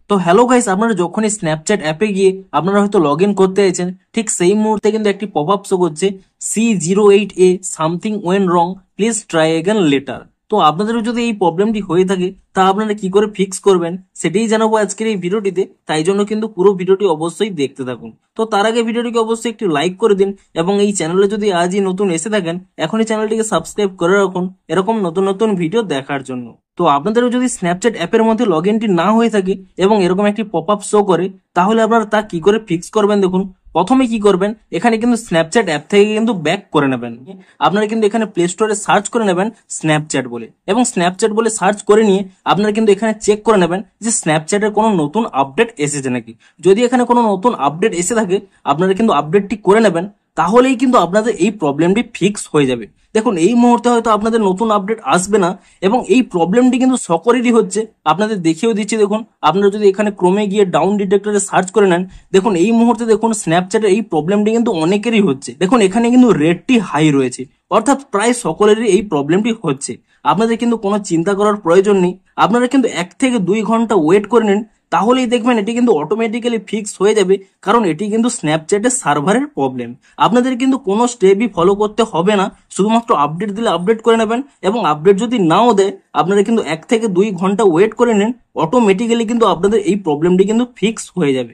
তো hello guys, আপনারা যখনই স্ন্যাপচ্যাট অ্যাপে গিয়ে আপনারা হয়তো লগ ইন করতে চাইছেন, ঠিক সেই মুহূর্তে কিন্তু একটি পপ আপ শো করছে C08A something when wrong, please try again letter. তো আপনাদেরও যদি এই প্রবলেমটি হয়ে থাকে তা আপনারা কি করে ফিক্স করবেন সেটাই জানাবো আজকের এই ভিডিওটিতে। তাই জন্য কিন্তু পুরো ভিডিওটি অবশ্যই দেখতে থাকুন। তো তার আগে ভিডিওটিকে অবশ্যই একটি লাইক করে দিন এবং এই চ্যানেলে যদি আজই নতুন এসে থাকেন এখনই চ্যানেলটিকে সাবস্ক্রাইব করে রাখুন এরকম নতুন নতুন ভিডিও দেখার জন্য। তো আপনাদেরও যদি স্ন্যাপচ্যাট অ্যাপের মধ্যে লগ ইনটি না হয়ে থাকে এবং এরকম একটি পপ আপ শো করে, তাহলে আপনারা তা কি করে ফিক্স করবেন দেখুন। প্রথমে কি করবেন, এখানে কিন্তু স্ন্যাপচ্যাট অ্যাপ থেকে কিন্তু ব্যাক করে নেবেন। আপনারা কিন্তু এখানে প্লে স্টোরে সার্চ করে নেবেন স্ন্যাপচ্যাট বলে, এবং স্ন্যাপচ্যাট বলে সার্চ করে নিয়ে আপনারা কিন্তু এখানে চেক করে নেবেন যে স্ন্যাপচ্যাটের কোনো নতুন আপডেট এসেছে নাকি। যদি এখানে কোনো নতুন আপডেট এসে থাকে আপনারা কিন্তু আপডেটটি করে নেবেন, তাহলেই কিন্তু আপনাদের এই প্রবলেমটি ফিক্স হয়ে যাবে। দেখুন, এই মুহূর্তে হয়তো আপনাদের নতুন আপডেট আসবে না এবং এই প্রবলেমটি কিন্তু সকলেরই হচ্ছে। আপনাদের দেখিয়েও দিচ্ছি, দেখুন আপনারা যদি এখানে ক্রোমে গিয়ে ডাউন ডিটেক্টরে সার্চ করে নেন, দেখুন এই মুহূর্তে দেখুন স্ন্যাপচ্যাটের এই প্রবলেমটি কিন্তু অনেকেরই হচ্ছে। দেখুন এখানে কিন্তু রেটটি হাই রয়েছে, অর্থাৎ প্রায় সকলেরই এই প্রবলেমটি হচ্ছে। আপনাদের কিন্তু কোনো চিন্তা করার প্রয়োজন নেই, আপনারা কিন্তু 1 থেকে 2 ঘন্টা ওয়েট করে নিন, তাহলেই দেখবেন এটি কিন্তু অটোমেটিক্যালি ফিক্স হয়ে যাবে। কারণ এটি কিন্তু স্ন্যাপচ্যাটের সার্ভারের প্রবলেম। আপনাদের কিন্তু কোনো স্টেপই ফলো করতে হবে না, শুধুমাত্র আপডেট দিলে আপডেট করে নেবেন, এবং আপডেট যদি নাও দেয় আপনারা কিন্তু 1 থেকে 2 ঘন্টা ওয়েট করে নিন, অটোমেটিক্যালি কিন্তু আপনাদের এই প্রবলেমটি কিন্তু ফিক্স হয়ে যাবে।